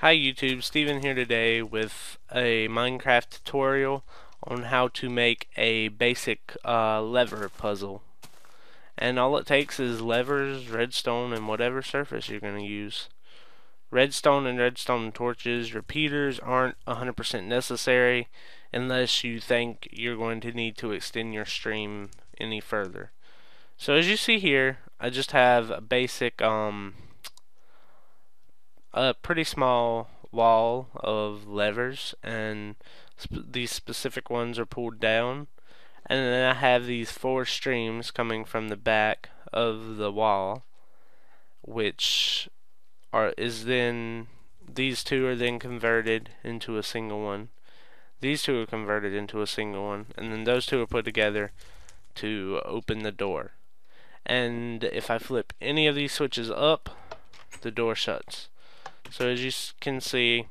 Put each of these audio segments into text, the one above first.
Hi YouTube, Steven here today with a Minecraft tutorial on how to make a basic lever puzzle. And all it takes is levers, redstone, and whatever surface you're going to use. Redstone and redstone torches, repeaters aren't 100% necessary unless you think you're going to need to extend your stream any further. So as you see here, I just have a basic a pretty small wall of levers, and these specific ones are pulled down, and then I have these four streams coming from the back of the wall, which is then these two are then converted into a single one. These two are converted into a single one, and then those two are put together to open the door. And if I flip any of these switches up, the door shuts. So as you can see,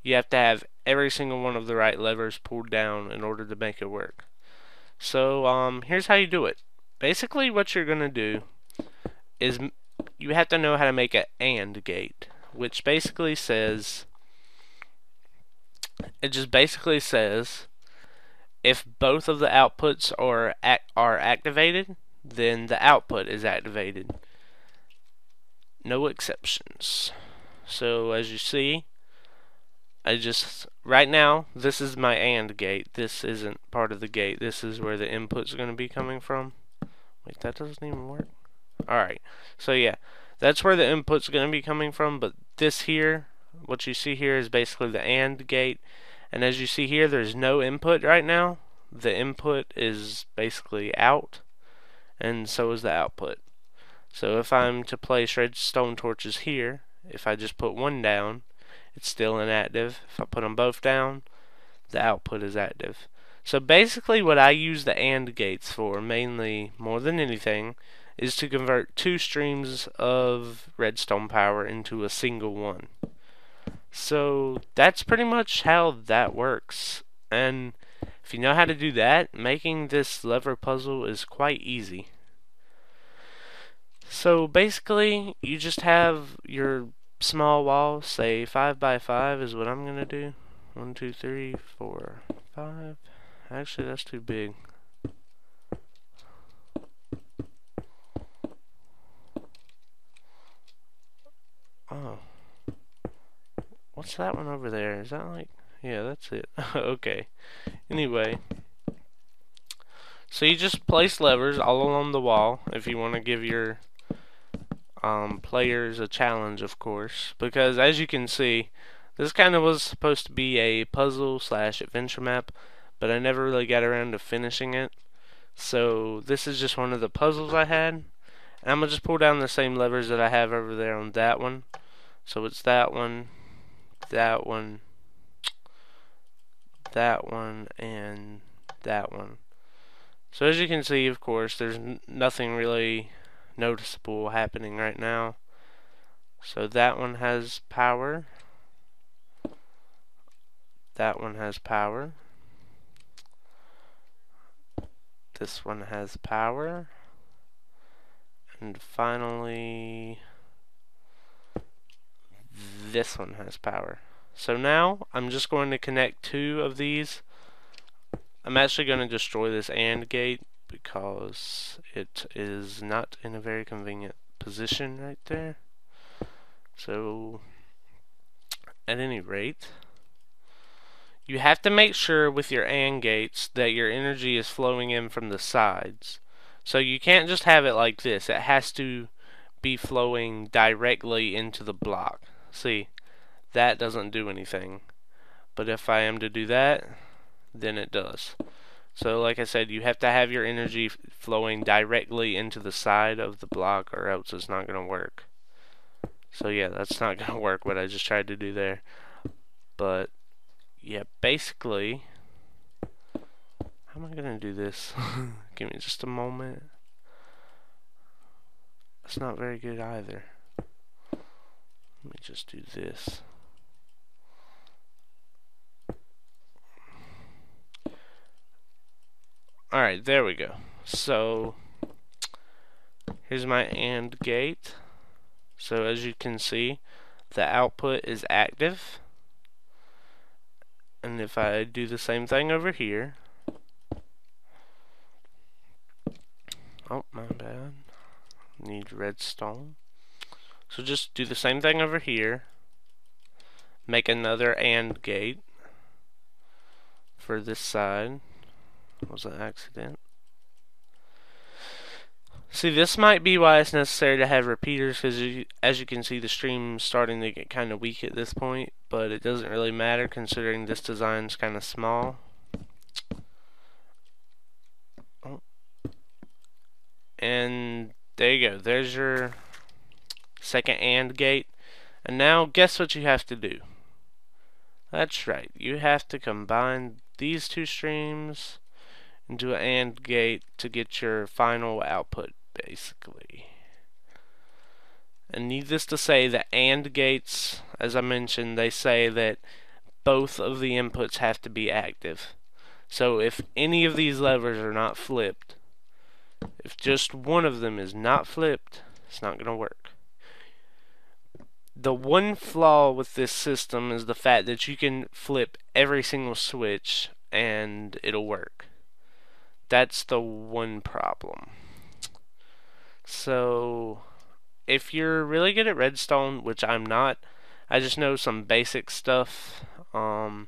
you have to have every single one of the right levers pulled down in order to make it work. So here's how you do it. Basically what you're going to do is you have to know how to make an AND gate, which basically says, it just basically says if both of the outputs are activated, then the output is activated. No exceptions. So as you see, right now, this is my AND gate. This isn't part of the gate. This is where the inputs are going to be coming from. Wait, that doesn't even work. Alright, so yeah, that's where the input's going to be coming from, but this here, what you see here is basically the AND gate. And as you see here, there's no input right now. The input is basically out, and so is the output. So if I'm to place redstone torches here, if I just put one down, it's still inactive. If I put them both down, the output is active. So basically what I use the AND gates for, mainly, more than anything, is to convert two streams of redstone power into a single one. So that's pretty much how that works. And if you know how to do that, making this lever puzzle is quite easy. So basically, you just have your small wall, say 5 by 5 is what I'm gonna do. 1, 2, 3, 4, 5. Actually, that's too big. Oh, what's that one over there? Is that like? Yeah, that's it. Okay. Anyway, so you just place levers all along the wall if you want to give your players a challenge, of course, because as you can see, this kind of was supposed to be a puzzle slash adventure map, but I never really got around to finishing it. So this is just one of the puzzles I had, and I'm gonna just pull down the same levers that I have over there on that one. So it's that one, that one, that one, and that one. So as you can see, of course, there's nothing really noticeable happening right now. So that one has power. That one has power. This one has power. And finally, this one has power. So now I'm just going to connect two of these. I'm actually going to destroy this AND gate because it is not in a very convenient position right there. So at any rate, you have to make sure with your AND gates that your energy is flowing in from the sides. So you can't just have it like this. It has to be flowing directly into the block. See, that doesn't do anything. But if I am to do that, then it does. So like I said, you have to have your energy flowing directly into the side of the block, or else it's not going to work. So yeah, that's not going to work what I just tried to do there. But yeah, basically, how am I going to do this? Give me just a moment. That's not very good either. Let me just do this. Alright, there we go. So here's my AND gate. So as you can see, the output is active. And if I do the same thing over here, oh, my bad, need redstone. So just do the same thing over here, make another AND gate for this side. Was an accident. See, this might be why it's necessary to have repeaters, because as you can see, the stream's starting to get kind of weak at this point, but it doesn't really matter considering this design's kind of small. Oh. And there you go. There's your second AND gate. And now, guess what you have to do? That's right. You have to combine these two streams into an AND gate to get your final output, basically. And needless to say, the AND gates, as I mentioned, they say that both of the inputs have to be active. So if any of these levers are not flipped, if just one of them is not flipped, it's not going to work. The one flaw with this system is the fact that you can flip every single switch and it'll work. That's the one problem. So if you're really good at redstone, which I'm not, I just know some basic stuff. But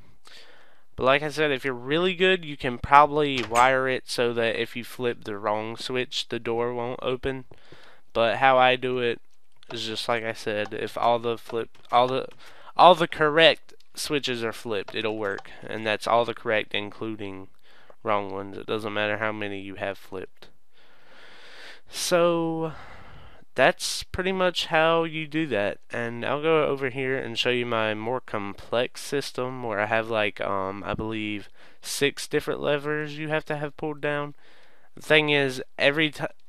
like I said, if you're really good, you can probably wire it so that if you flip the wrong switch, the door won't open. But how I do it is just like I said, if all the correct switches are flipped, it'll work. And that's all the correct, including wrong ones. It doesn't matter how many you have flipped. So that's pretty much how you do that. And I'll go over here and show you my more complex system where I have like I believe 6 different levers you have to have pulled down. The thing is,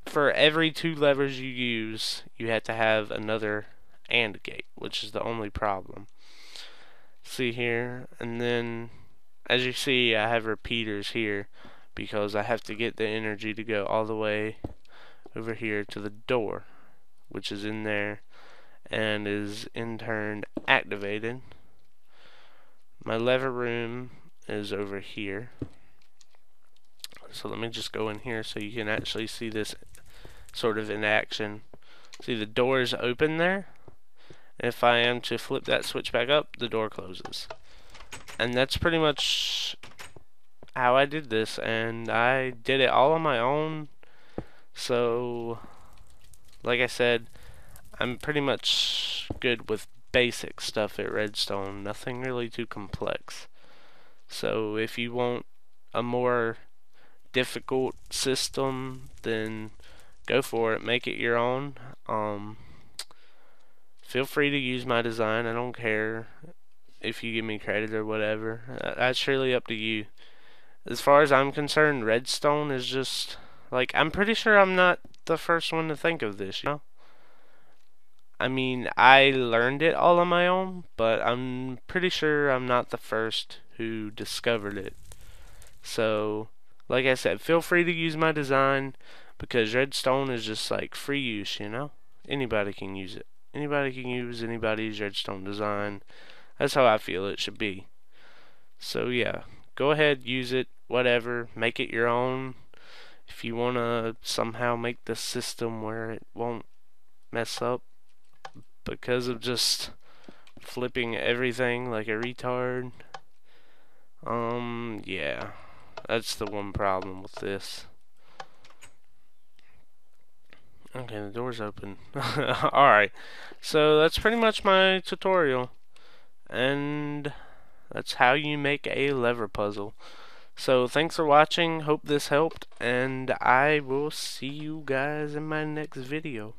for every 2 levers you use, you have to have another AND gate, which is the only problem. See here, and then as you see, I have repeaters here because I have to get the energy to go all the way over here to the door, which is in there and is in turn activated. My lever room is over here. So let me just go in here so you can actually see this sort of in action. See, the door is open there. If I am to flip that switch back up, the door closes. And that's pretty much how I did this, and I did it all on my own. So like I said, I'm pretty much good with basic stuff at Redstone, nothing really too complex. So if you want a more difficult system, then go for it, make it your own. Feel free to use my design, I don't care if you give me credit or whatever. That's really up to you. As far as I'm concerned, Redstone is just, like, I'm pretty sure I'm not the first one to think of this, you know? I mean, I learned it all on my own, but I'm pretty sure I'm not the first who discovered it. So, like I said, feel free to use my design, because Redstone is just like free use, you know? Anybody can use it. Anybody can use anybody's Redstone design. That's how I feel it should be. So yeah, go ahead, use it, whatever, make it your own. If you want to somehow make the system where it won't mess up because of just flipping everything like a retard. Yeah, that's the one problem with this. Okay, the door's open. Alright, so that's pretty much my tutorial. And that's how you make a lever puzzle. So thanks for watching, hope this helped, and I will see you guys in my next video.